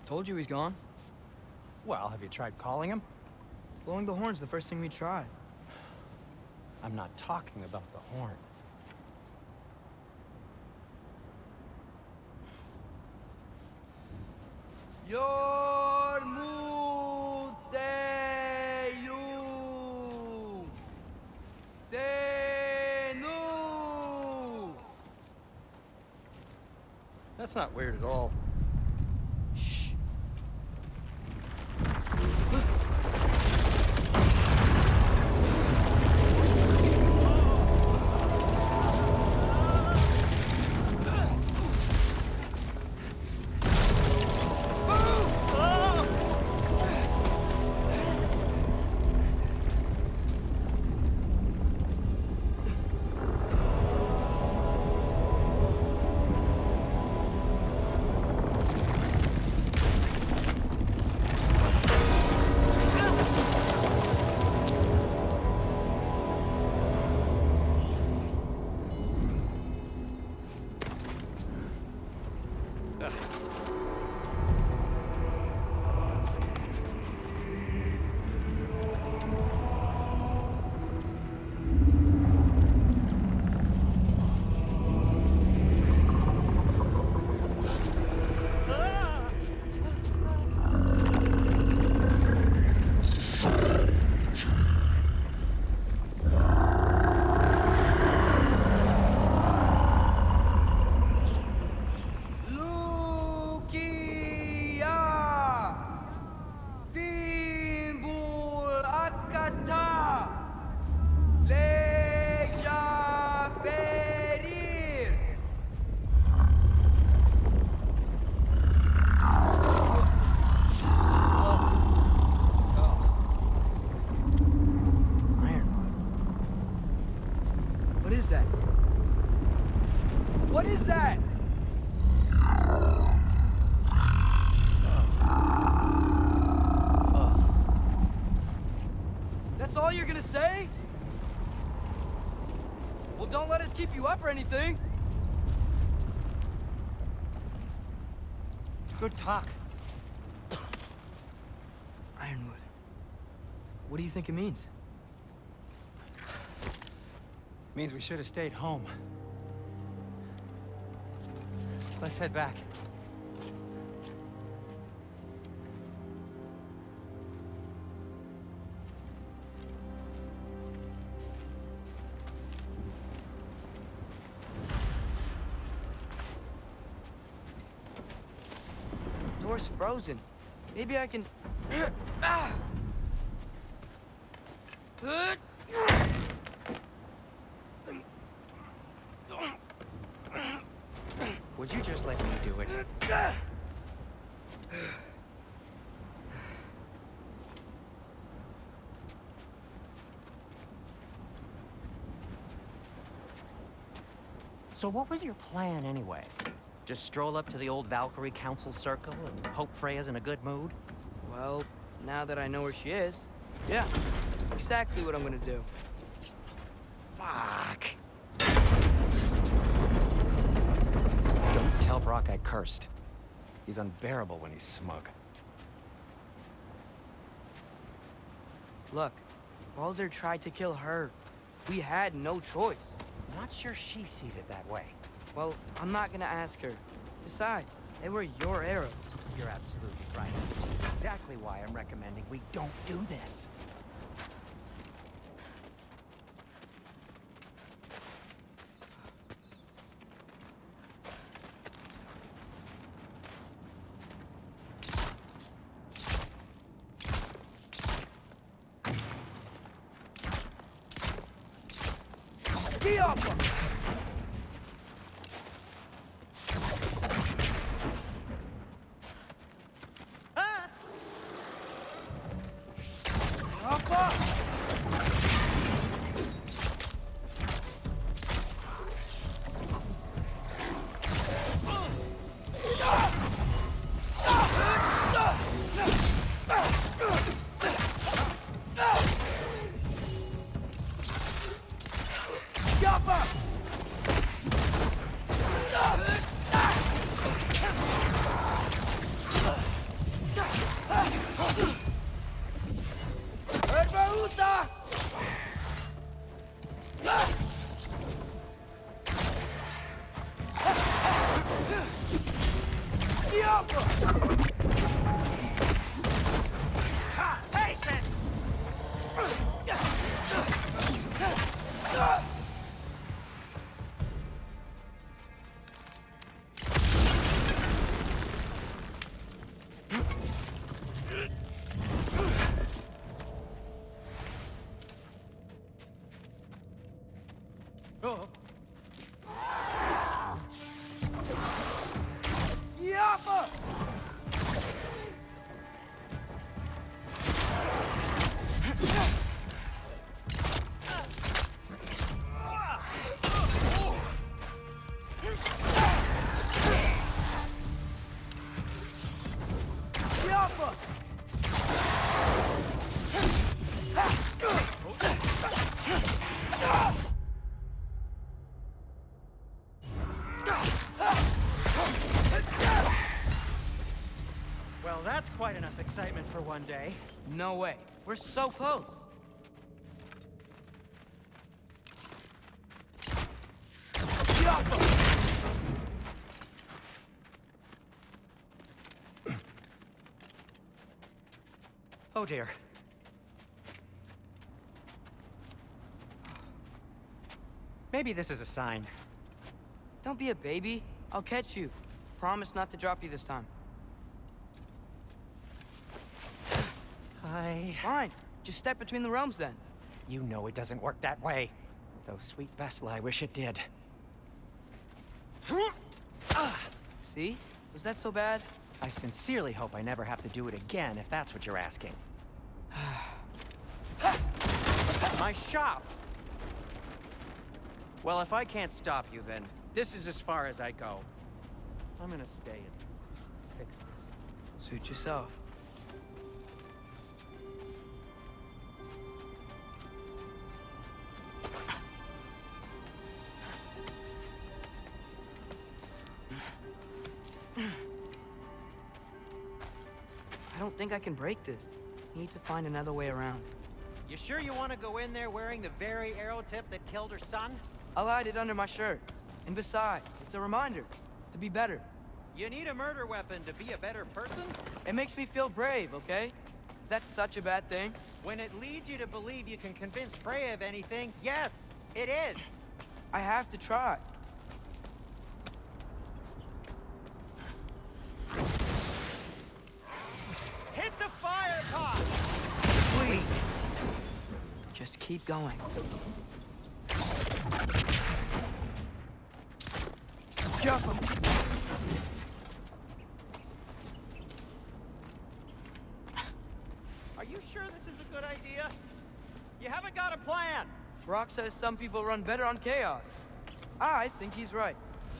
Told you he's gone. Well, have you tried calling him? Blowing the horn's the first thing we tried. I'm not talking about the horn. Yormuteyu Senu. That's not weird at all. Shh. What is that? What is that? That's all you're gonna say? Well, don't let us keep you up or anything. Good talk. Ironwood. What do you think it means? Means we should have stayed home. Let's head back. Door's frozen. Maybe I can... Ah! Would you just let me do it? So what was your plan anyway? Just stroll up to the old Valkyrie Council circle and hope Freya's in a good mood? Well, now that I know where she is, yeah, exactly what I'm gonna do. Fuck. Don't tell Brock I cursed. He's unbearable when he's smug. Look, Baldur tried to kill her. We had no choice. I'm not sure she sees it that way. Well, I'm not gonna ask her. Besides, they were your arrows. You're absolutely right. Which is exactly why I'm recommending we don't do this. Get up! Jump up! Patience! Oh. Well, that's quite enough excitement for one day. No way. We're so close. Oh dear. Maybe this is a sign. Don't be a baby. I'll catch you. Promise not to drop you this time. Fine. Just step between the realms then. You know it doesn't work that way. Though, sweet Bessel, I wish it did. See? Was that so bad? I sincerely hope I never have to do it again, if that's what you're asking. My shop! Well, if I can't stop you, then this is as far as I go. I'm gonna stay and fix this. Suit yourself. I don't think I can break this. Need to find another way around. You sure you want to go in there wearing the very arrow tip that killed her son? I'll hide it under my shirt. And besides, it's a reminder to be better. You need a murder weapon to be a better person? It makes me feel brave, okay? Is that such a bad thing? When it leads you to believe you can convince Freya of anything, yes, it is. I have to try. Hit the fire pot! Please. Just keep going. Jump him. Are you sure this is a good idea? You haven't got a plan. Brock says some people run better on chaos. I think he's right.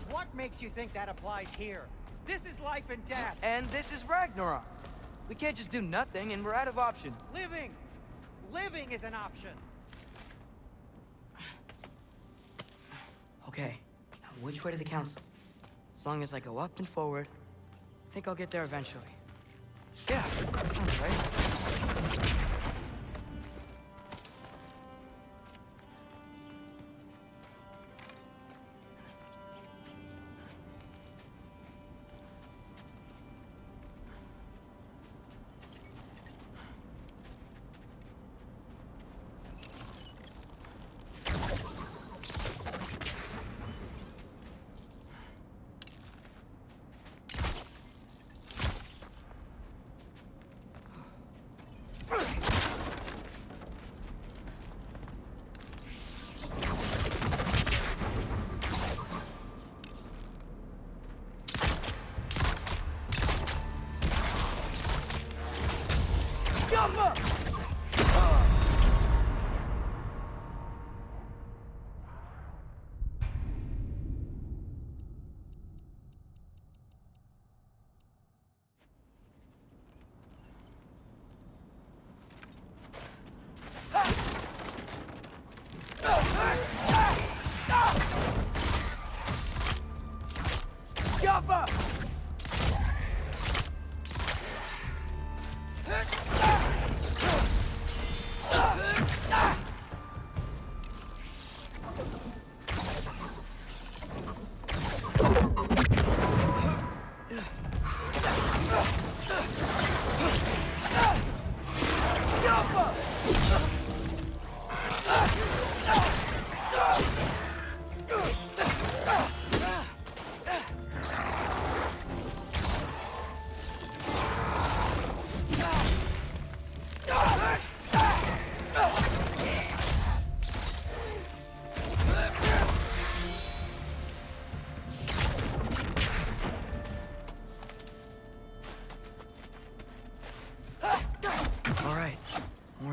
What makes you think that applies here? This is life and death. And this is Ragnarok. We can't just do nothing, and we're out of options. Living! Living is an option. Okay, now which way to the council? As long as I go up and forward, I think I'll get there eventually. Yeah, that sounds right.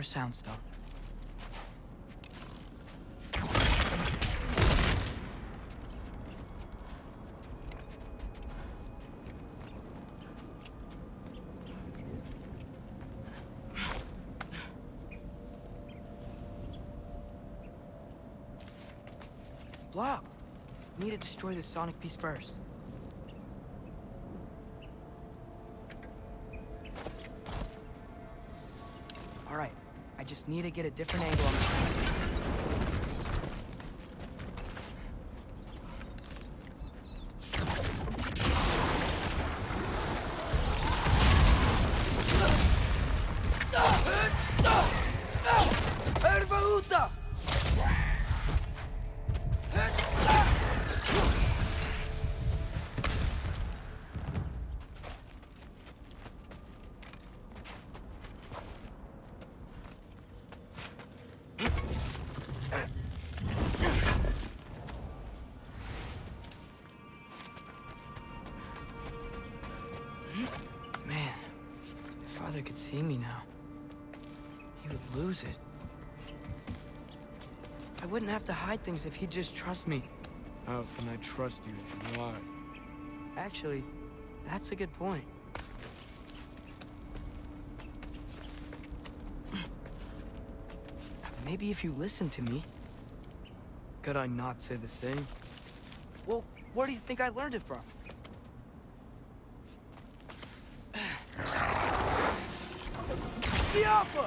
soundstone. It's blocked. Need to destroy the sonic piece first. All right, I just need to get a different angle on the... Man, if Father could see me now, he would lose it. I wouldn't have to hide things if he'd just trust me. How can I trust you if you lie? Actually, that's a good point. Maybe if you listen to me. Could I not say the same? Well, where do you think I learned it from? Diablo!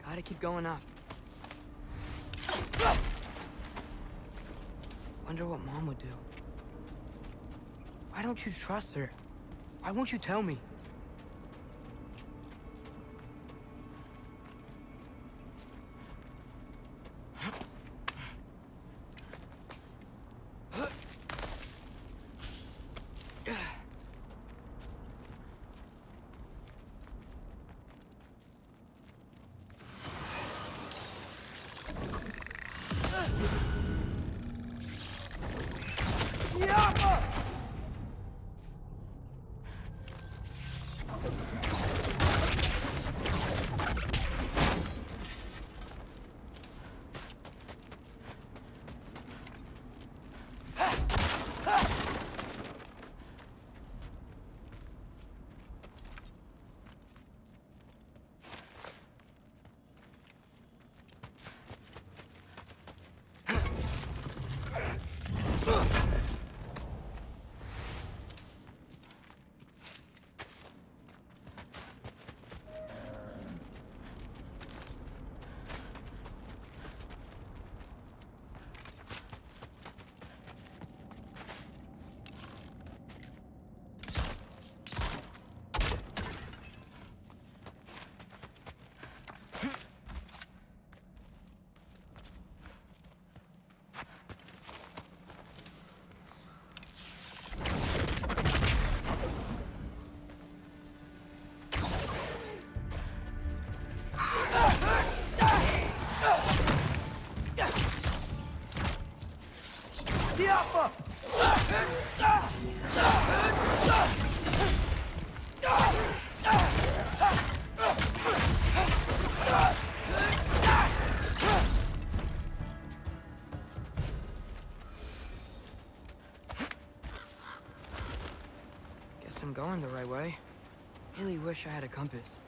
Gotta keep going up. Wonder what Mom would do. Why don't you trust her? Why won't you tell me? Guess I'm going the right way. Really wish I had a compass.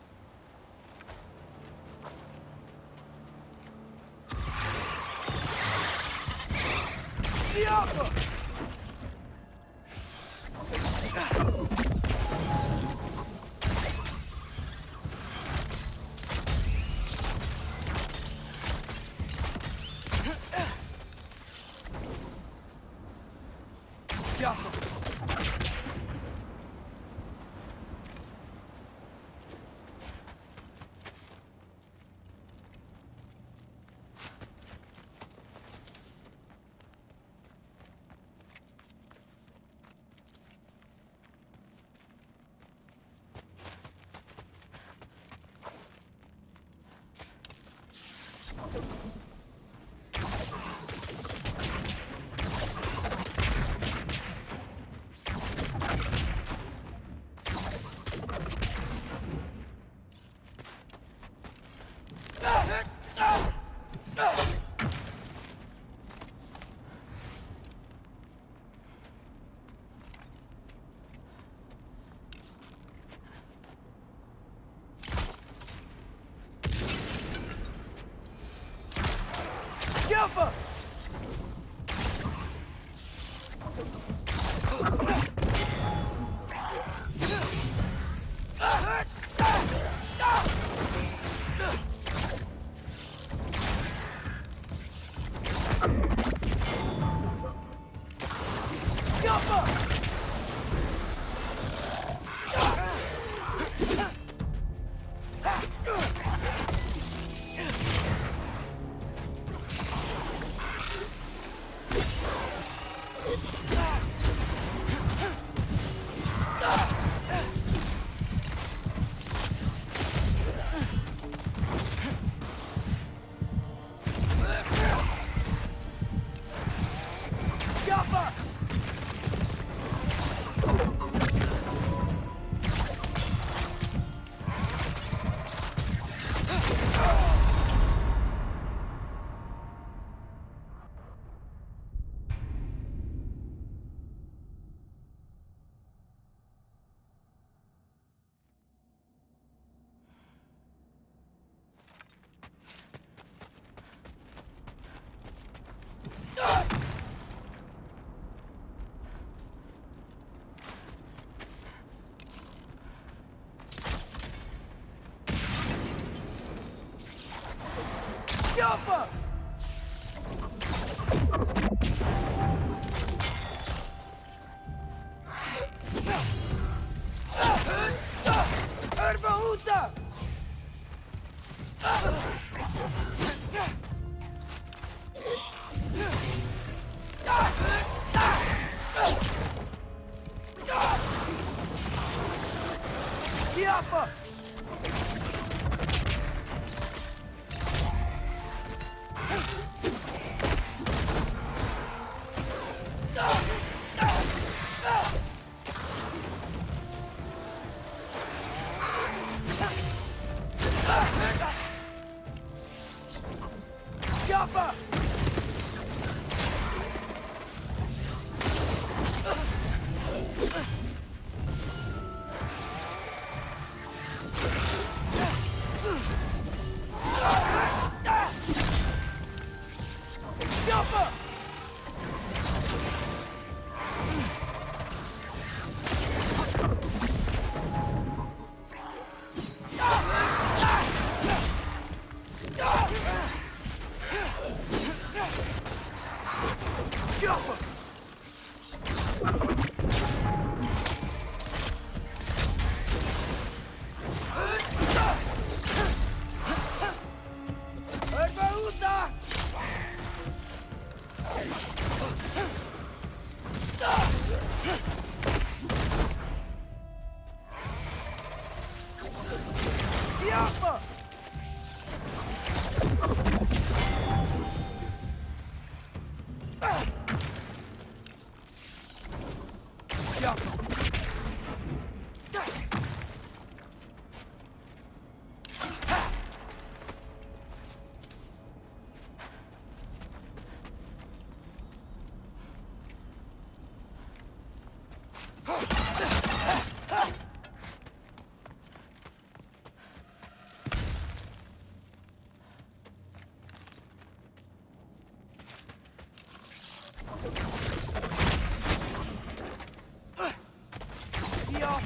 Yeah.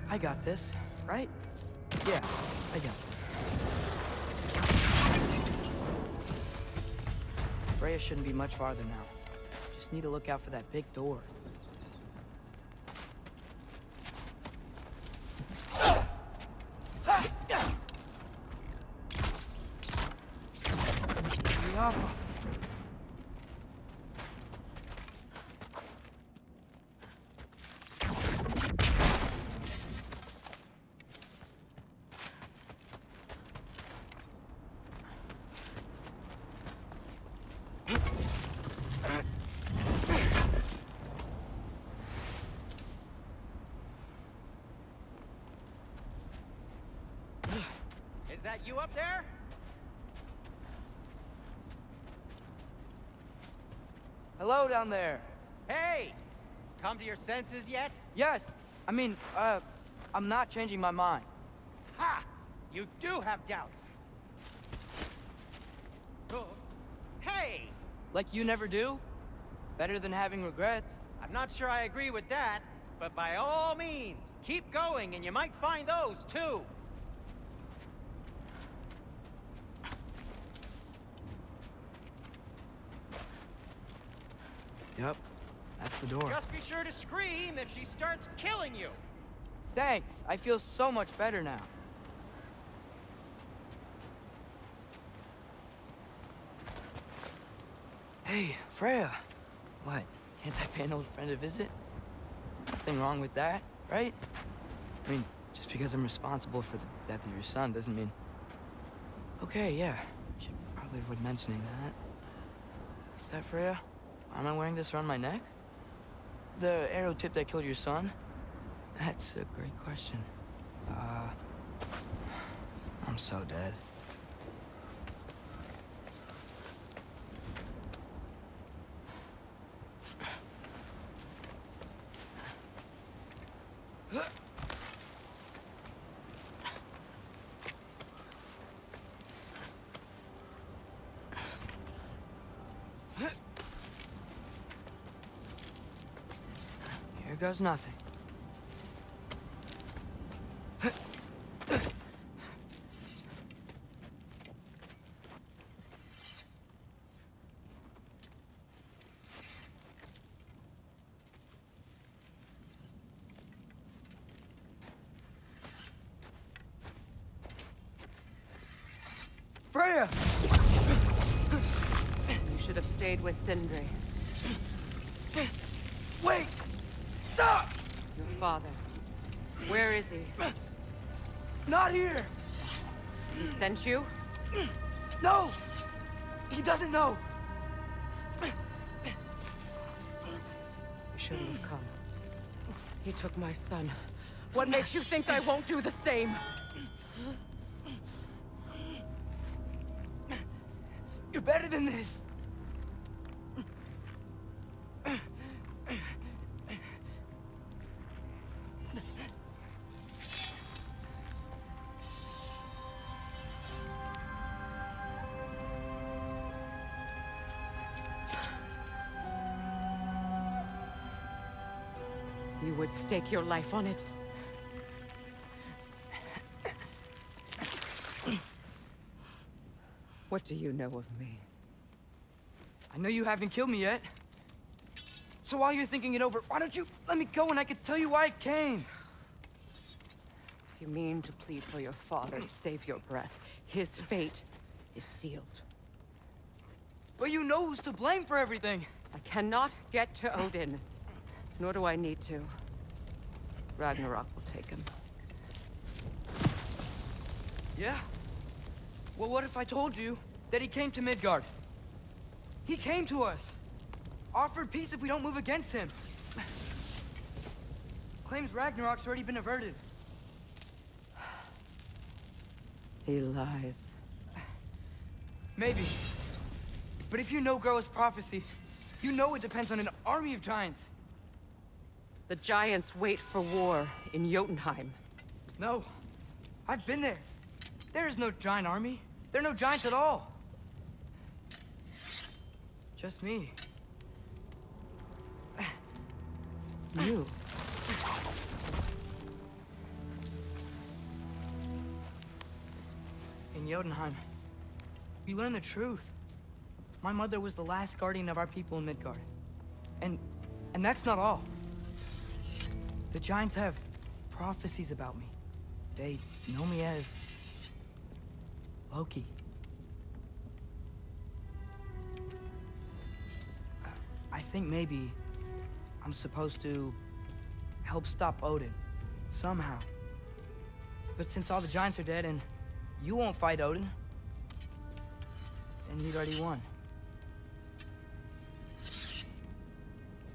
I got this, right? Yeah, I got this. Freya shouldn't be much farther now. Just need to look out for that big door. Yava. Is that you up there? Hello down there. Hey! Come to your senses yet? Yes, I mean, I'm not changing my mind. Ha! You do have doubts. Oh. Hey! Like you never do? Better than having regrets. I'm not sure I agree with that, but by all means, keep going and you might find those too. Yep, that's the door. Just be sure to scream if she starts killing you. Thanks, I feel so much better now. Hey, Freya. What, can't I pay an old friend a visit? Nothing wrong with that, right? I mean, just because I'm responsible for the death of your son doesn't mean... Okay, yeah, should probably avoid mentioning that. Is that Freya? Am I wearing this around my neck? The arrow tip that killed your son? That's a great question. I'm so dead. Here goes nothing. Freya! You should have stayed with Sindri. Wait! Stop! Your father. Where is he? Not here! He sent you? No! He doesn't know! You shouldn't have come. He took my son. What makes you think I won't do the same? You're better than this! You would stake your life on it? What do you know of me? I know you haven't killed me yet. So while you're thinking it over, why don't you let me go and I can tell you why I came? You mean to plead for your father, save your breath. His fate is sealed. But you know who's to blame for everything. I cannot get to Odin. Nor do I need to. Ragnarok will take him. Yeah. Well, what if I told you that he came to Midgard? He came to us. Offered peace if we don't move against him. Claims Ragnarok's already been averted. He lies. Maybe. But if you know Groa's prophecy, you know it depends on an army of giants. The giants wait for war in Jotunheim. No. I've been there. There is no giant army. There are no giants at all. Just me. You. In Jotunheim, we learn the truth. My mother was the last guardian of our people in Midgard. And that's not all. The giants have prophecies about me. They know me as Loki. I think maybe I'm supposed to help stop Odin, somehow. But since all the giants are dead and you won't fight Odin, then you'd already won.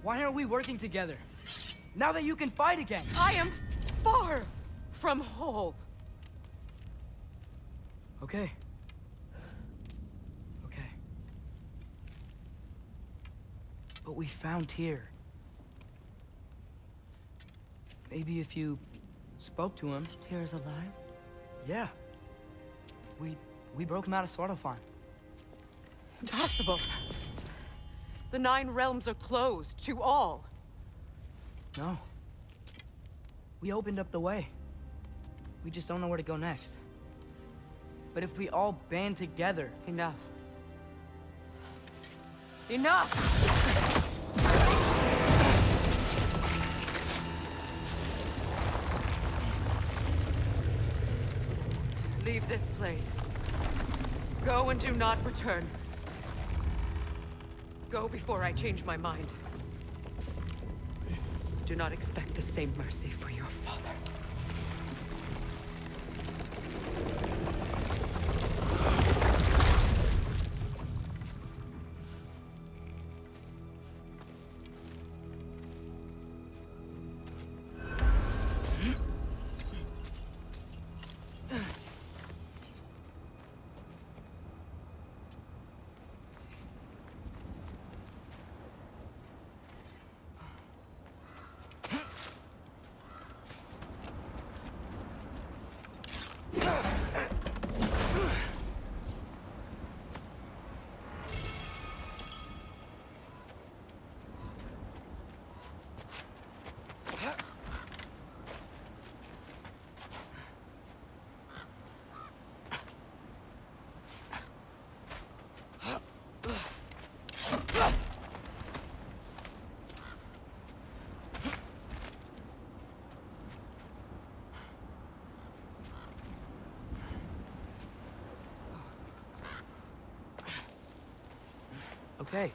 Why aren't we working together? Now that you can fight again! I am far from whole. Okay. Okay. But we found Tyr. Maybe if you spoke to him... Tyr's alive? Yeah. We broke him out of Svartalfheim. Impossible. The 9 realms are closed to all. No. We opened up the way. We just don't know where to go next. But if we all band together... Enough. Enough! Leave this place. Go and do not return. Go before I change my mind. Do not expect the same mercy for your father. Okay,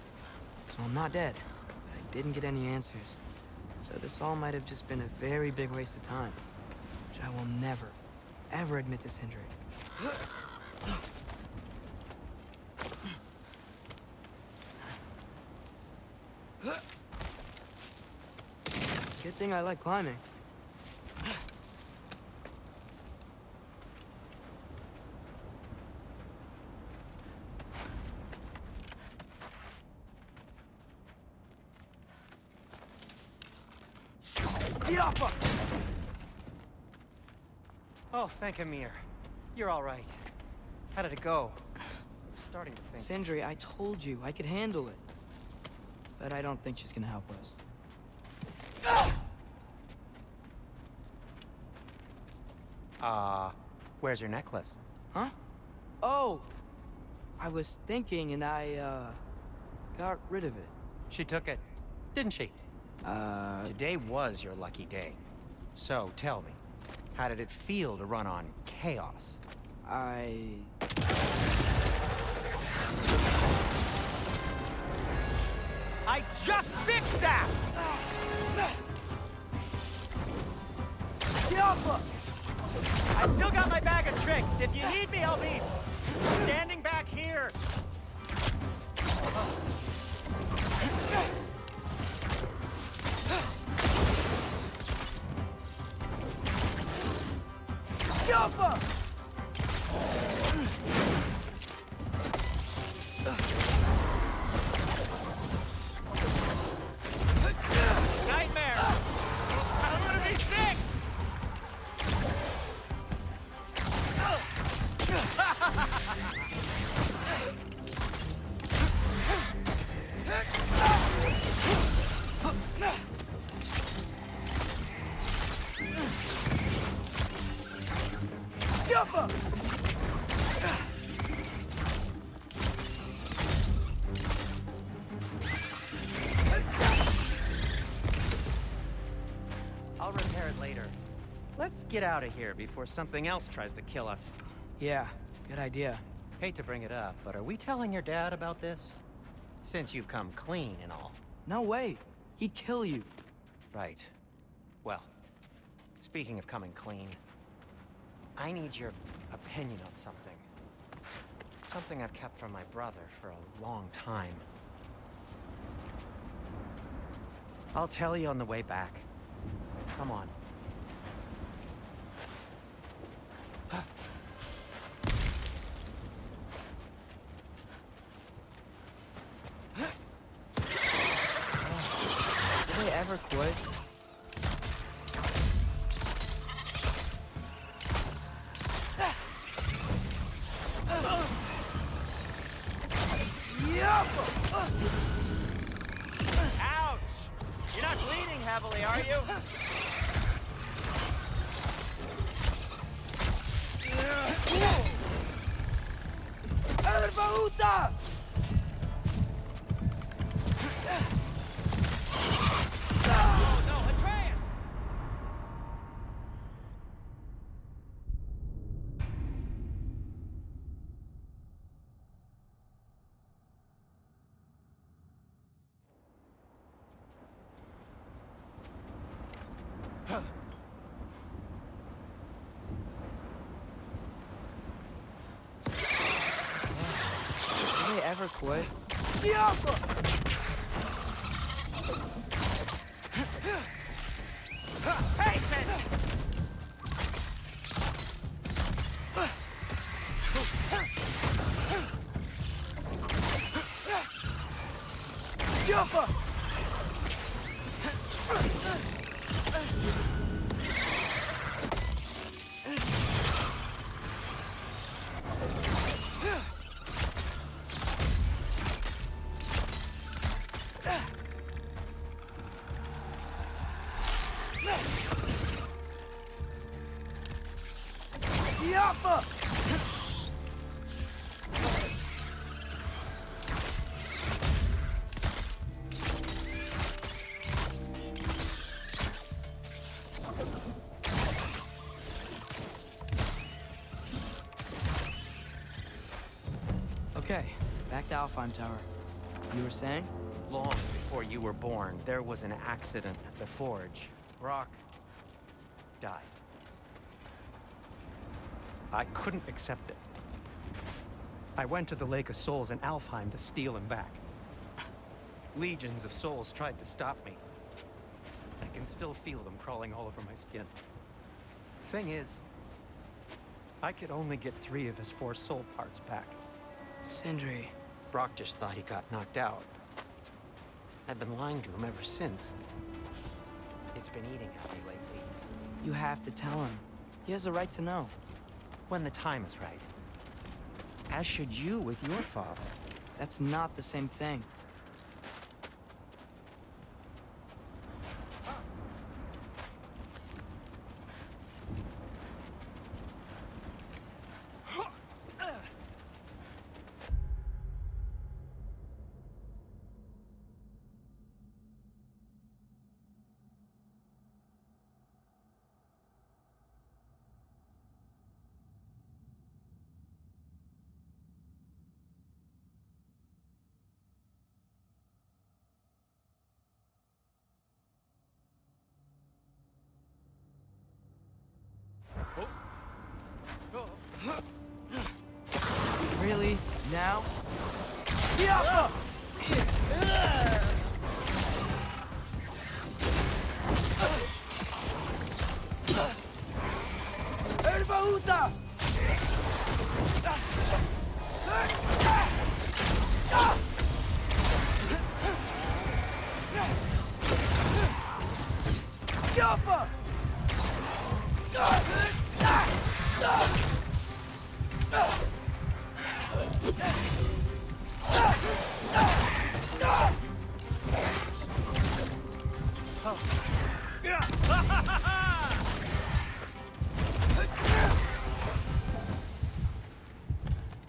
so I'm not dead, but I didn't get any answers. So this all might have just been a very big waste of time, which I will never, ever admit to Sindri. Good thing I like climbing. Oh, thank Amir. You're all right. How did it go? I'm starting to think... Sindri, I told you I could handle it. But I don't think she's gonna help us. Where's your necklace? Huh? Oh! I was thinking and I, got rid of it. She took it, didn't she? Today was your lucky day. So, tell me, how did it feel to run on chaos? I just fixed that! Get off us! I still got my bag of tricks. If you need me, I'll be standing back here. Nightmare! I'm gonna be sick! I'll repair it later. Let's get out of here before something else tries to kill us. Yeah, good idea. Hate to bring it up, but are we telling your dad about this? Since you've come clean and all. No way. He'd kill you. Right. Well, speaking of coming clean, I need your opinion on something. Something I've kept from my brother for a long time. I'll tell you on the way back. Come on. Did they ever quit? Ouch! You're not bleeding heavily, are you? Oh, no, Atreus! Did they ever quit? Hey, Sen! Okay, back to Alfheim Tower. You were saying? Long before you were born, there was an accident at the forge. Brock died. I couldn't accept it. I went to the Lake of Souls in Alfheim to steal him back. Legions of souls tried to stop me. I can still feel them crawling all over my skin. Thing is, I could only get 3 of his 4 soul parts back. Sindri. Brock just thought he got knocked out. I've been lying to him ever since. It's been eating at me lately. You have to tell him. He has a right to know. When the time is right. As should you with your father. That's not the same thing. Now?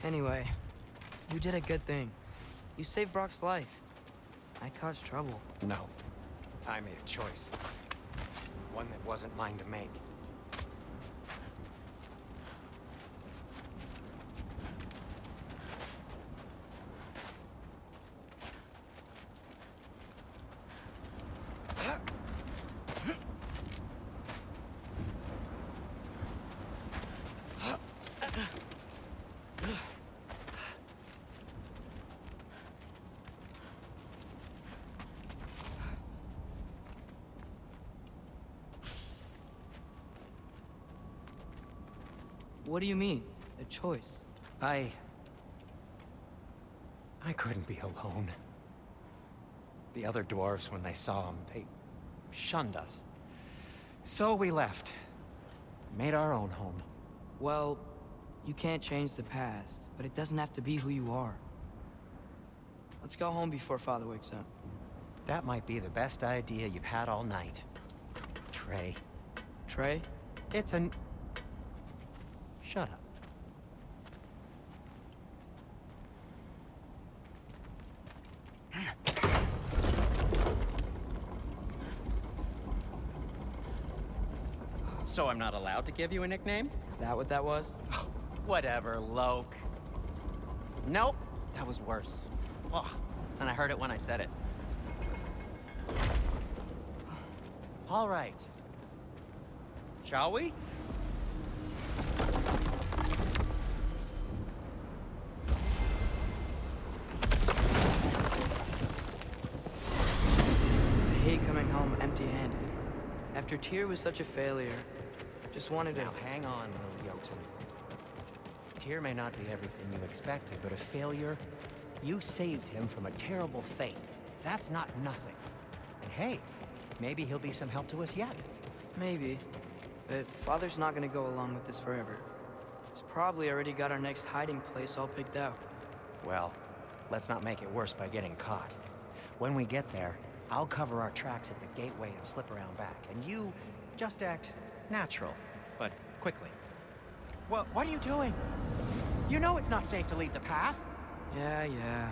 Anyway, you did a good thing. You saved Brock's life. I caused trouble. No. I made a choice. One that wasn't mine to make. What do you mean? A choice? I couldn't be alone. The other dwarves, when they saw him, they shunned us. So we left. Made our own home. Well, you can't change the past, but it doesn't have to be who you are. Let's go home before Father wakes up. That might be the best idea you've had all night. Trey. Trey? It's an... Shut up. So I'm not allowed to give you a nickname? Is that what that was? Whatever, Loke. Nope, that was worse. Ugh, and I heard it when I said it. All right. Shall we? I hate coming home empty-handed. After Tyr was such a failure, just wanted to... Now hang on, little Jotun. Tyr may not be everything you expected, but a failure? You saved him from a terrible fate. That's not nothing. And hey, maybe he'll be some help to us yet. Maybe. But Father's not gonna go along with this forever. He's probably already got our next hiding place all picked out. Well, let's not make it worse by getting caught. When we get there, I'll cover our tracks at the gateway and slip around back. And you just act natural, but quickly. Well, what are you doing? You know it's not safe to leave the path. Yeah.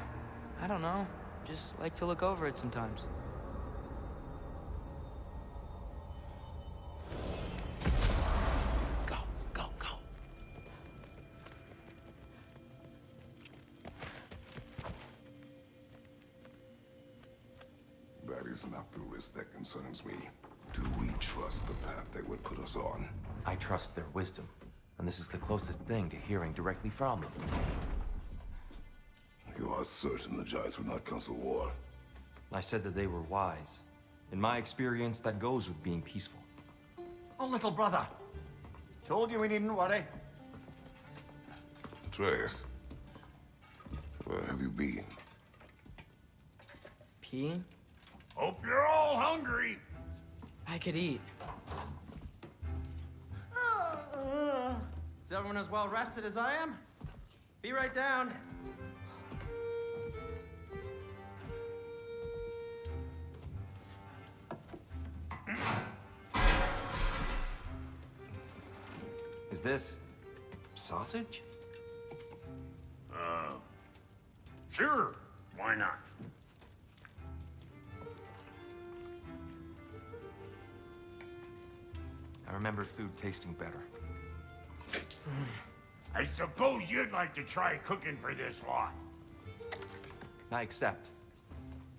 I don't know. Just like to look over it sometimes. Go. That is not the risk that concerns me. Do we trust the path they would put us on? I trust their wisdom, and this is the closest thing to hearing directly from them. You are certain the Giants would not counsel war? I said that they were wise. In my experience, that goes with being peaceful. Oh, little brother. Told you we needn't worry. Atreus, where have you been? Peeing? Hope you're all hungry. I could eat. Is everyone as well rested as I am? Be right down. Is this sausage? Sure. Why not? I remember food tasting better. I suppose you'd like to try cooking for this lot. I accept.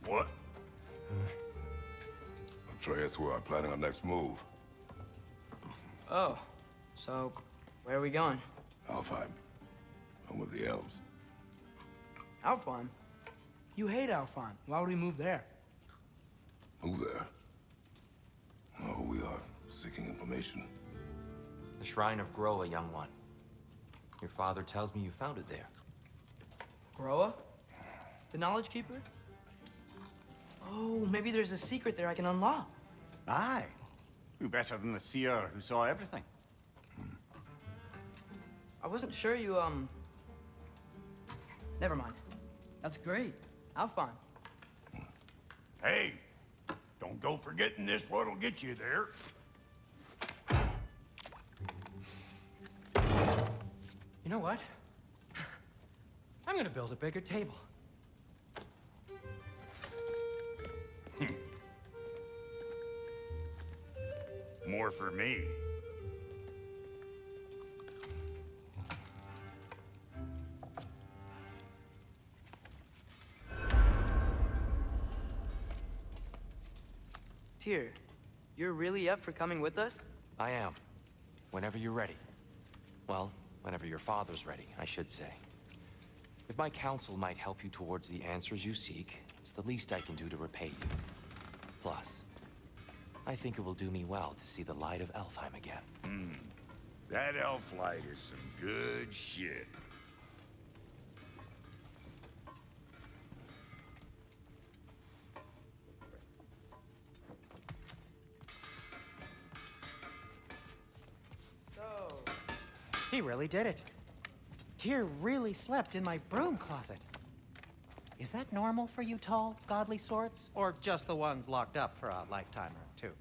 What? Atreus, we are planning our next move. Oh, so where are we going? Alfheim, home of the elves. Alfheim? You hate Alfheim. Why would we move there? Who there? Oh, we are seeking information. The Shrine of Groa, young one. Your father tells me you found it there. Groa? The Knowledge Keeper? Oh, maybe there's a secret there I can unlock. Aye. Who better than the seer who saw everything? I wasn't sure you, Never mind. That's great. Alfheim. Hey, don't go forgetting this what'll get you there. You know what? I'm gonna build a bigger table. More for me. Tyr, you're really up for coming with us? I am. Whenever you're ready. Well, whenever your father's ready, I should say. If my counsel might help you towards the answers you seek, it's the least I can do to repay you. Plus, I think it will do me well to see the light of Alfheim again. That elf light is some good shit. He really did it. Tyr really slept in my broom closet. Is that normal for you tall, godly sorts? Or just the ones locked up for a lifetime or two?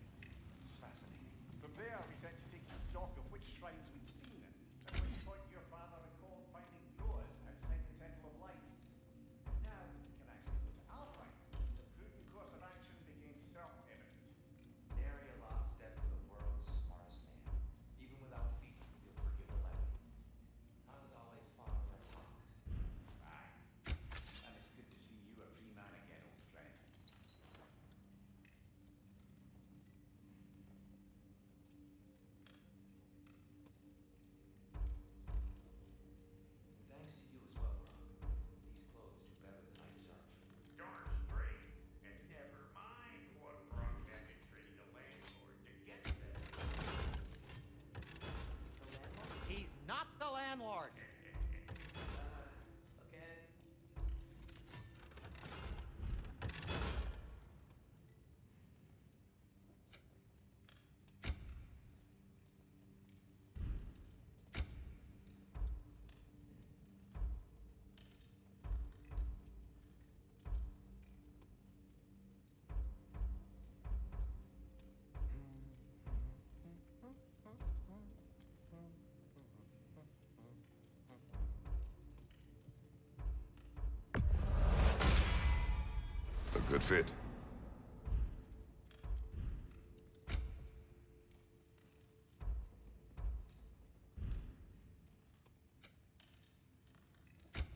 Fascinating. From there, we set to take stock of which shrines we'd seen, at which point your father recalled finding Groa's outside the Temple of Light. Now, we can actually go to Alfheim. The prudent course of action became self-evident. Nary a lost step to the world's smartest man. Even without feet, you'll forgive a levity. I was always fond of our talks. Aye. And it's good to see you a free man again, old friend. And thanks to you as well, Rob. These clothes do better than I deserve. Darn straight. And never mind what Brock had to trade the landlord to get there. He's not the landlord. Okay. A good fit.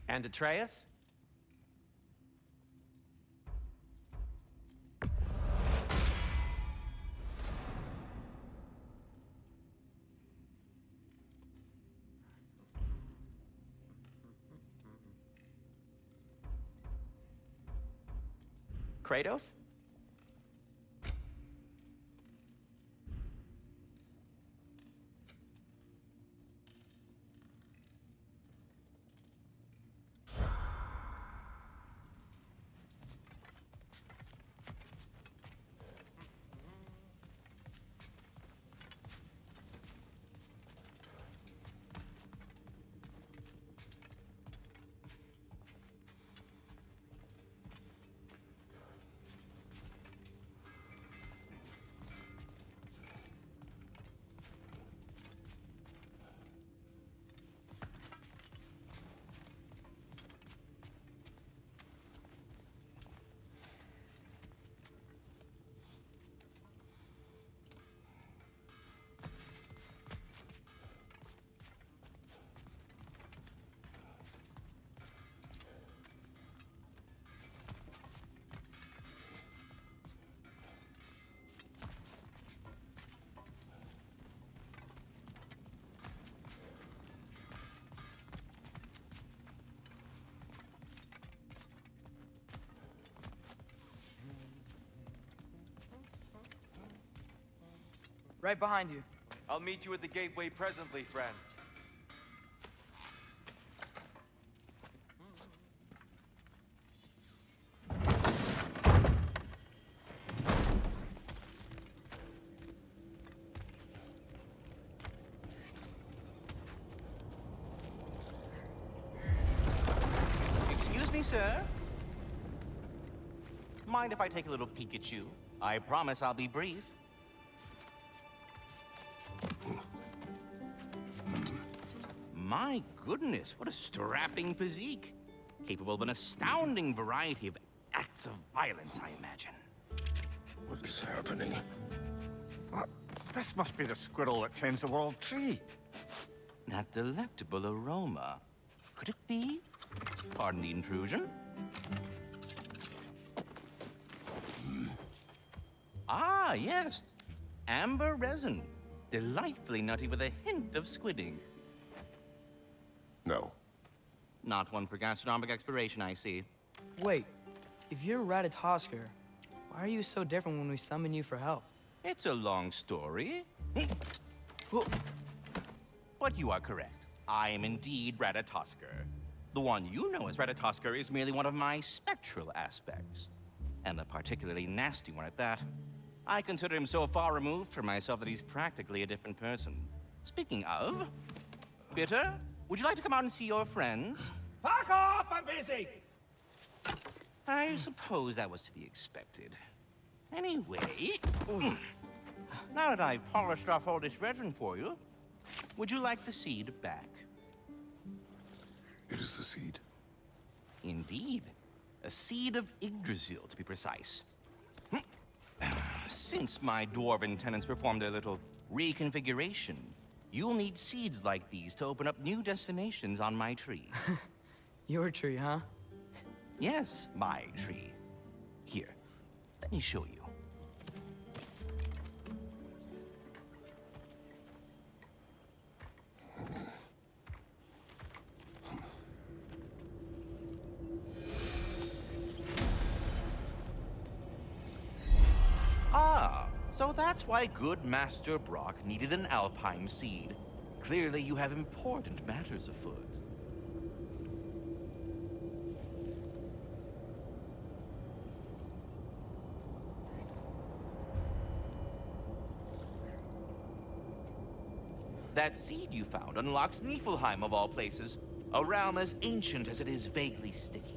And Atreus? Kratos? Right behind you. I'll meet you at the gateway presently, friends. Excuse me, sir. Mind if I take a little peek at you? I promise I'll be brief. My goodness, what a strapping physique. Capable of an astounding variety of acts of violence, I imagine. What is happening? This must be the squirrel that tends the world tree. That delectable aroma. Could it be? Pardon the intrusion. Ah, yes. Amber resin. Delightfully nutty with a hint of squidding. No. Not one for gastronomic exploration, I see. Wait, if you're Ratatosker, why are you so different when we summon you for help? It's a long story. But you are correct. I am indeed Ratatosker. The one you know as Ratatosker is merely one of my spectral aspects. And a particularly nasty one at that. I consider him so far removed from myself that he's practically a different person. Speaking of, Bitter, would you like to come out and see your friends? Fuck off! I'm busy! I suppose that was to be expected. Anyway, now that I've polished off all this resin for you, would you like the seed back? It is the seed. Indeed. A seed of Yggdrasil, to be precise. Since my dwarven tenants performed their little reconfiguration, you'll need seeds like these to open up new destinations on my tree. Your tree, huh? Yes, my tree. Here, let me show you. Ah, so that's why good Master Brock needed an Alpine seed. Clearly you have important matters afoot. That seed you found unlocks Niflheim of all places, a realm as ancient as it is vaguely sticky.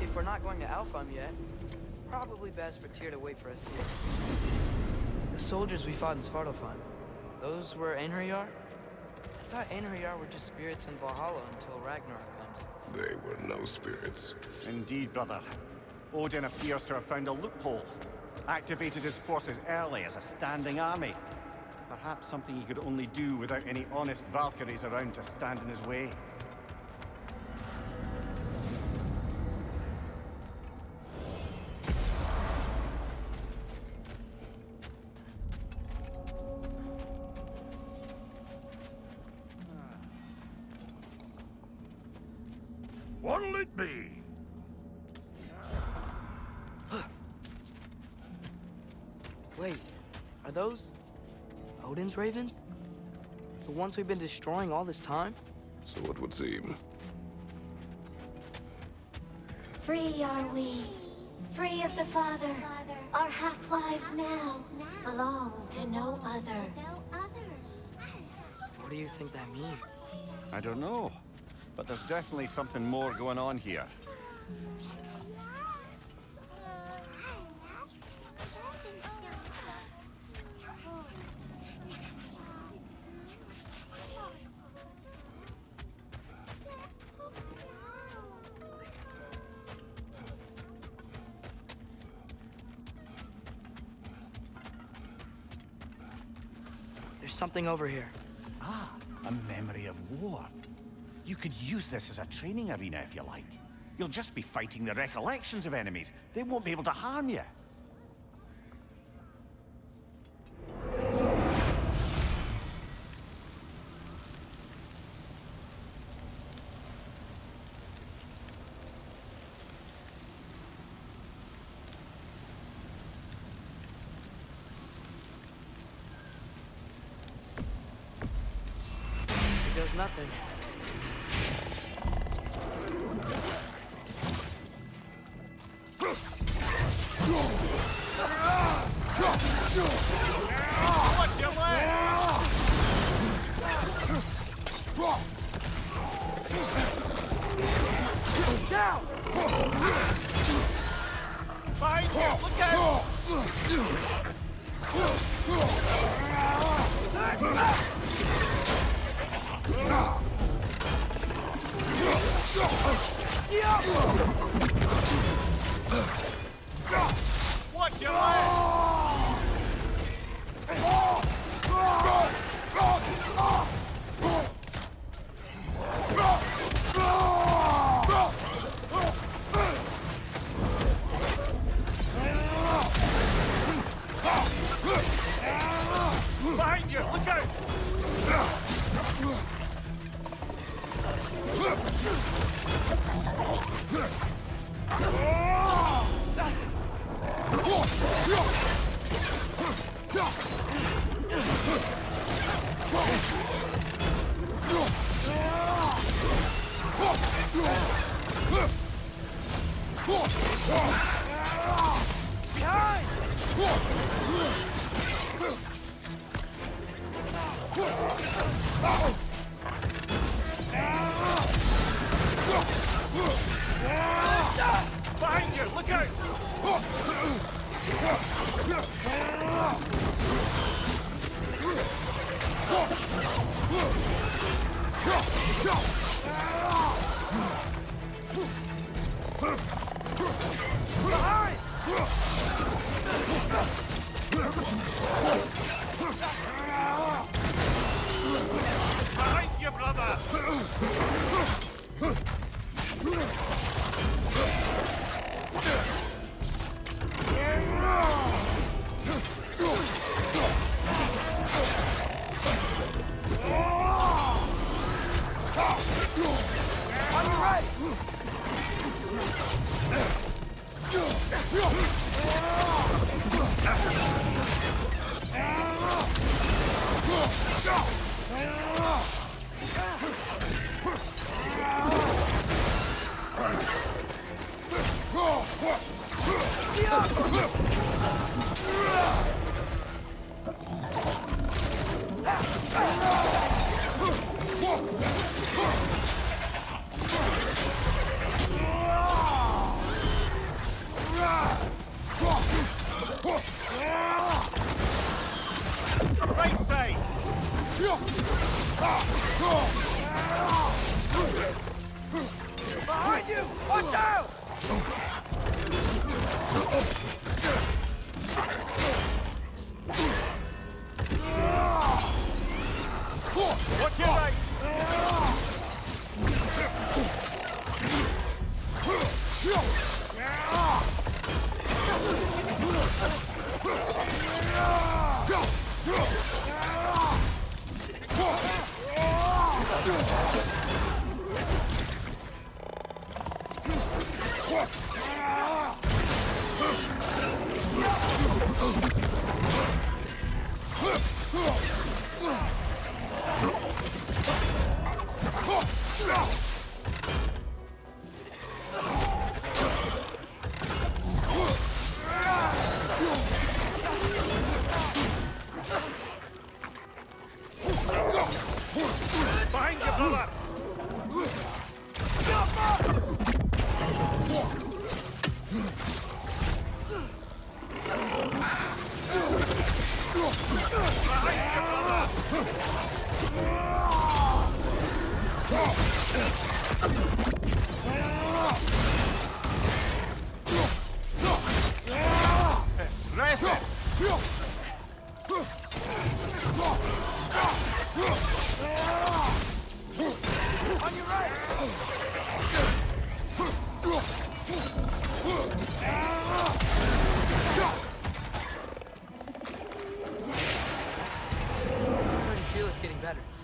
If we're not going to Alfheim yet, it's probably best for Tyr to wait for us here. The soldiers we fought in Svartalfheim, those were Einherjar? I thought Einherjar were just spirits in Valhalla until Ragnarok comes. They were no spirits. Indeed, brother. Odin appears to have found a loophole. Activated his forces early as a standing army. Perhaps something he could only do without any honest Valkyries around to stand in his way. What'll it be? Wait, are those Odin's ravens? The ones we've been destroying all this time? So it would seem. Free are we, free of the Father. Our half-lives now belong to no other. What do you think that means? I don't know, but there's definitely something more going on here. There's something over here. Ah, a memory of war. You could use this as a training arena if you like. You'll just be fighting the recollections of enemies. They won't be able to harm you. There's nothing. What's your Down! Behind you! Look out! Watch your behind you! Look out! Behind you! Look out! Behind you, brother! On your right! Right side! Behind you! Watch out! Watch your right! Behind you, brother! Rest it! feels getting better.